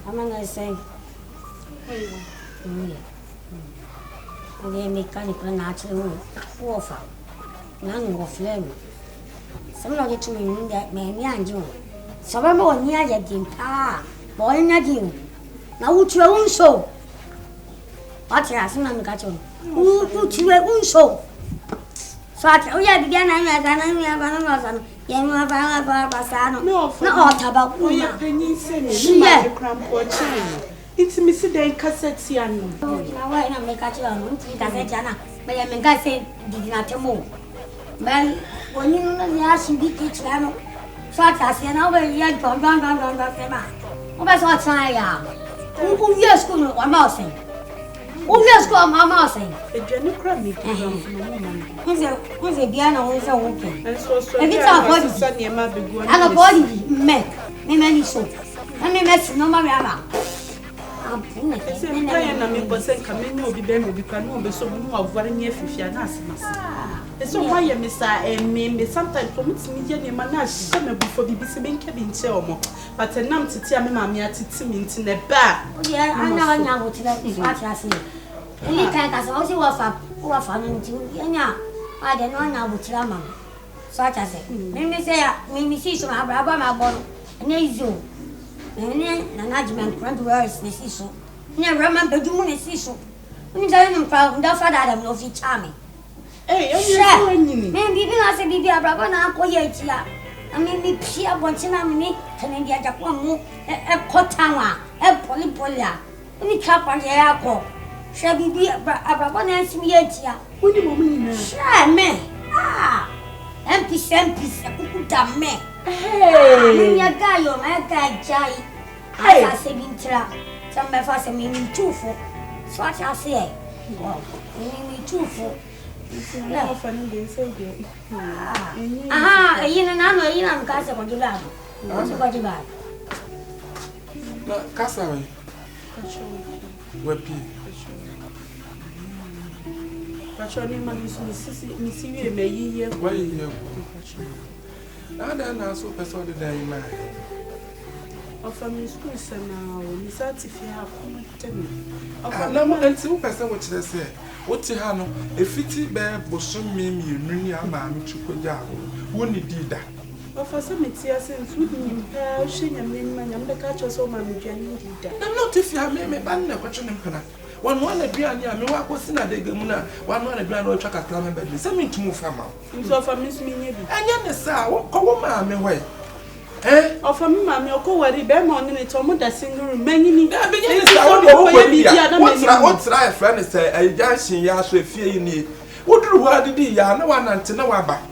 I'm going to say, and mechanical natural warfare. None of flame. Some of it to me that may and you. So I'm on near you. Ah, boy, not you. Now, what your own soul? What you ask me, I'm got you. Who to your own soul? So I tell you again, I have no, about penny saying, yeah, cramp or chain. It's Missy Day Cassette. Now, I don't make a channel, Cassette, but I mean, I said, did not move. Well, when you know the ass in the kitchen, so I said, over yet, don't, that's what I am. Who yes, good, one more thing. Who yes, go, mamma saying. A general crummy. Who's a piano, who's a walking. And so, if it's our body, Sunday, I'm a body, many so. I mean, that's no matter. I'm saying, come in, you'll be better, we can be so more of very near if you're not. And so, why, Miss me sometimes permits me to manage some before the busy cabin Selmo, but a numb to tell me, mammy, at its mint in the bar. Yeah, I know what I see. You can't as also offer, who are family to Yanya. I don't know now what your mamma. Such as it. Maybe say, maybe see some Abraham bottle, and they zoom. And an argument grand words, the season. Never remember doing a season. When you don't found the father, I'm no fit charming. Eh, maybe I say, Bibi Abraham, Uncle Yatia. I mean, me Pia Bonchina, and India Japan, a Cotawa, a Polypolia. When you cap on the airport, shall be Abraham and Smiatia. What do you mean? Sure, man. Ah, MP, a good man. Hey, your guy, your guy, Jai. I say, Mintra. Some of us are meaning two for. So I shall say, meaning two for. No funny, they say, ah, you know, you know, Casa, what you love. What you buy? Casa, where P. But your name is Missy, may you why you now then, I so persuaded that in my of a Miss Wilson now, Miss Artifia, no, and 2% which they say. What you have a fitty bear, bosom me, you are mammy to put down. Wouldn't did that? For some it's since we can shing and men and the catcher so mammy Jenny did that. I'm not if you have made me ban a question. One a grand yam, no, I was in a degamuna, one a grand old chocolate clam, but something to move from out. So for Miss Minnie, and yes, sir, what call mammy away? Eh? Or for me, mammy, or call worry, bear morning, it's almost a single room, many. What's right, friend? Say, a dancing yas with fear you need. What do you do? Ya no one until no one back.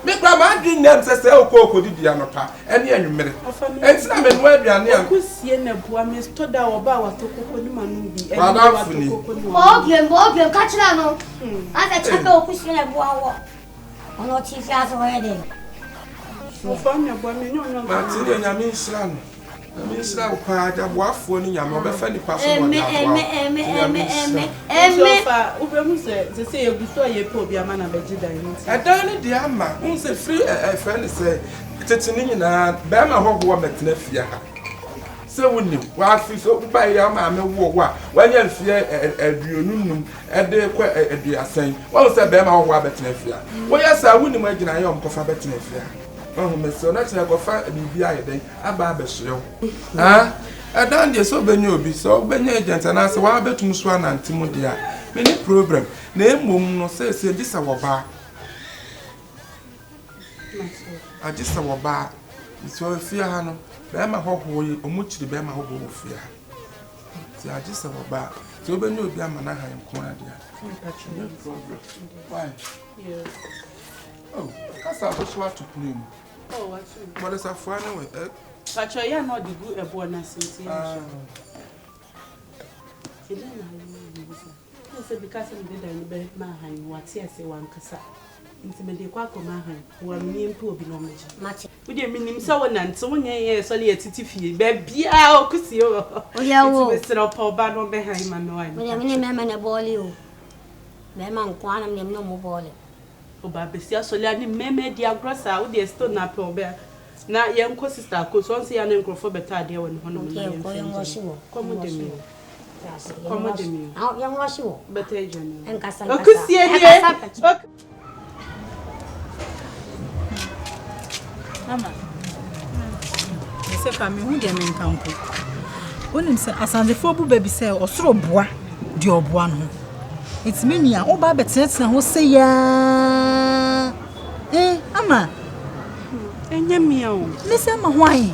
Make my dream them says, oh, Coco did Yanapa, and you minute. And some men where you are near. Kusiana, Buamis, Toda, or Bawa to Coconuman be. Bob, catch Lano. I said, Kusiana, Boa. Or not, she has already. So, from your woman, no, Martin, I mean, Slan. I mean, Slan, quite a waff when you are very passing. They say, before you put your man a vegetarian. I don't need the armor. Who's a free friend say, Tetinina, Bama Hogwarts at Nefia. So, when you walk so by your mamma, when you fear a dunum, and they are saying, what was a Bama Hogwarts at Nefia? Well, yes, I wouldn't imagine I am coffee at Nefia. Oh, Miss Sonata, I go find a BBI, a barber show. Ah, I done this so Benubi, so Benagent, and I said, well, I bet Muswan and Timodia. Many program, name woman no say, this our bar. I just our bar. It's all fear, Hano. Bama Hogway, or much the Bama Hogway fear. See, I just our bar. So Benubi, I'm an eye and corner. Why? Oh, that's how to swat to play. Oh, what is a fun with it? But you are not the good a bonus since you said because of the bed, Mahan, what's here, say one cassa. Intimate Quaco Mahan, who are me and poor belonging. Much. Would you mean him so and so many solely a titty, baby? Oh, Cusio. Oh, yeah, Mr. Paul Bano behind my mind. When I mean, a man a ball you. Mamma, quantum, no more ball. Oh, Babia, so let him meme dear grossa, with the stone up over. Na yenko sister ko so ya na nkrofo beta ade won ho no mo yenko komodemi yenko shiwo beta ejani enkasa okusie nie mama se fa me hu de me nkampo onim se asanzefo bu baby se osoro boa de oboa no etime nua oba betetena ho se ya ama enya mia o me se ma hwan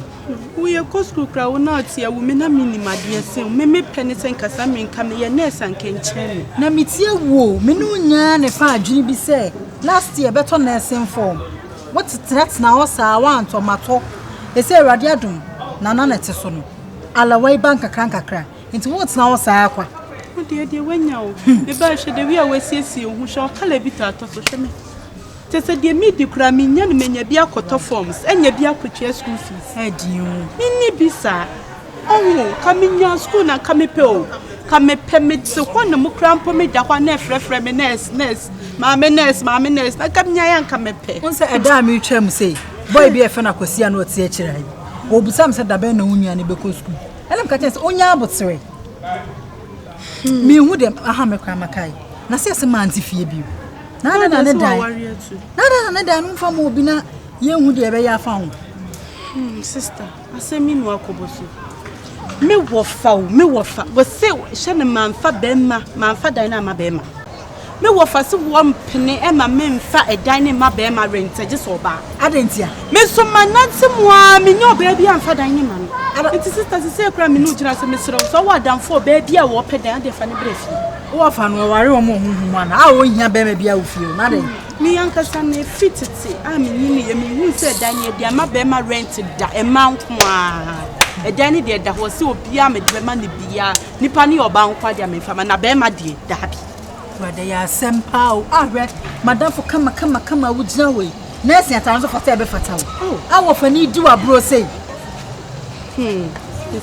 we ko school kra wo na atia wo me na minimade se me pene se nkasa me nka me ye nurse ankenchen na metie wo me no nya ne fa adwene bi se last year beto nursing form what threat na o sa wan to mato e se awade adum na na nete so no alawai bank kakra nti what na o sa akwa o de wanya o e ba hwe de wi a wasiesie hu hwe kala bi ta to so hwe me tese de mi di kura mi nya no menya bi akoto forms enya bi akotwa school fees ediu minni bisa owo ka menya school na ka mepe o ka mepe me se ko na mu kura mpo me da kwa na frefre me nurse maame nurse na ka menya yan ka mepe onse eda mi twam sei boy bi efe na kosia na otie kira yi obusam se da be na unya ne be ko school elem ka tese onya abotere mi hu dem aha me kwa makai na se se man tifie bi na ne dan na dan no fam obi na ye hu de be ya fa ho sister asemi no akoboso me wo fa wo se hye ne manfa bema manfa dan na ma bema me wo fa se wo mpene e ma me mfa edan ne ma bema rent je so ba adentia me so manante moa me nyo ba bia mfa dan ne ma no enti sister se kra me no gyina se me sero so wa dan fo ba bia wo pe dan de fa ne brefi wo fa no ware wo mo huhu ana a wo hia bema bia wo fie na den me yankasa na fitete a me nyini ye me hu se dan ne de ma bema rent da e man ko a edan ne de da ho se obi a me de ma ne bia nipa ne oba nkwa de me fa na bema de da bi wada ya sempao ahwe madam fo kama wo gina we na esi atanzo fata be fata wo awo fani di wa bro sei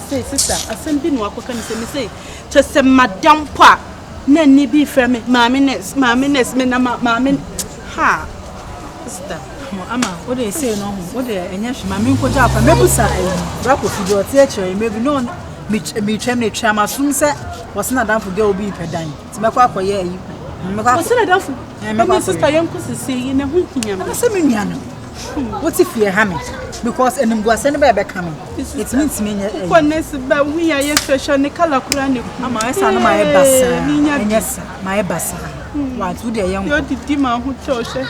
say sister asem bi no akoka ni se me say to se madam pa na ni bi fra me maame ness me na maame ha sister ama wo de sei no ho wo de enya hwe maame nkoja afa mebusa ayi bra ko fidi o te akire mebi no mi twem ne twam asum se wasna danfo ge obi pedan ti mekwa akoye ayi mekwa wasna danfo me sister yem ko sisi yi na hu kinyam na se me nua no what if you ha me because enimgu ase ne be come it means me nya ko ness ba wi ya ye fashion ne kala kura ne ama esa no ma e basa enyesa ma e basa wa tu de yem yo didi ma hu choche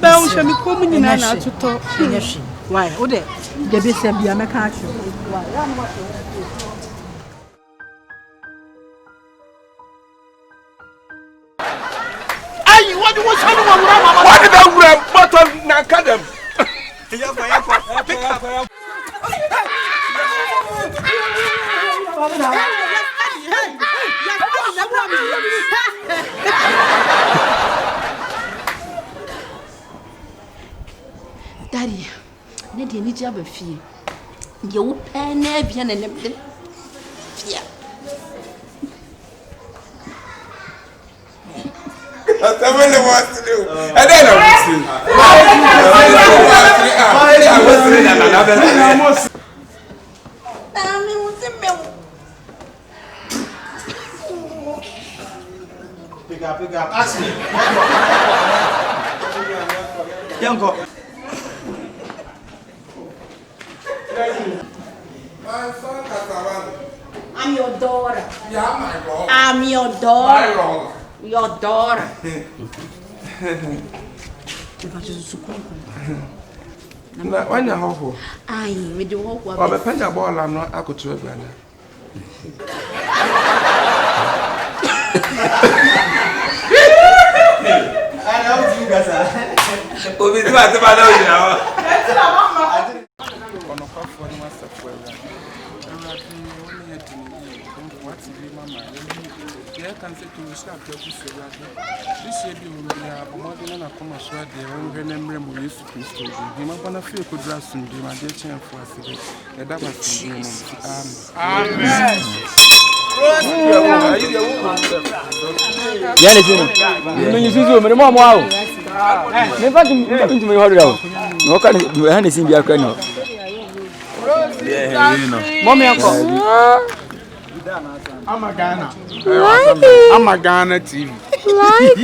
ba hu hwe me ko mu nyina na atoto enyeshi why o de be se bia meka acho why ya no what what did I grab? What on na kadam? Daddy, ne de ni jaba fie. Ye wo pene bia na nem de fie. I really want to do. And then I Pick up. Ask me. Yanko. My son I'm your daughter. Yeah, my God. I'm your daughter. My God. Your daughter. Na wanya hoho. Ai, me do hoho. Wa be penya ball am no akoto aguana. Ana o ti gasa. Obi ti ba na o jina wa. Ono kwa fo ni wasa fo ya. Ana ti woni yeti ni ko wati bi mama. Yeah, can say to start to this year. This year, you will have more than a commercial day. When remember, we used to Christo. You might want to feel good dress and do my dear champ for us. That was Amen. Yeah, you see, you mom. Wow. Never to me, how do you know? No, can you see me? Mommy, uncle. I'm a Ghana TV.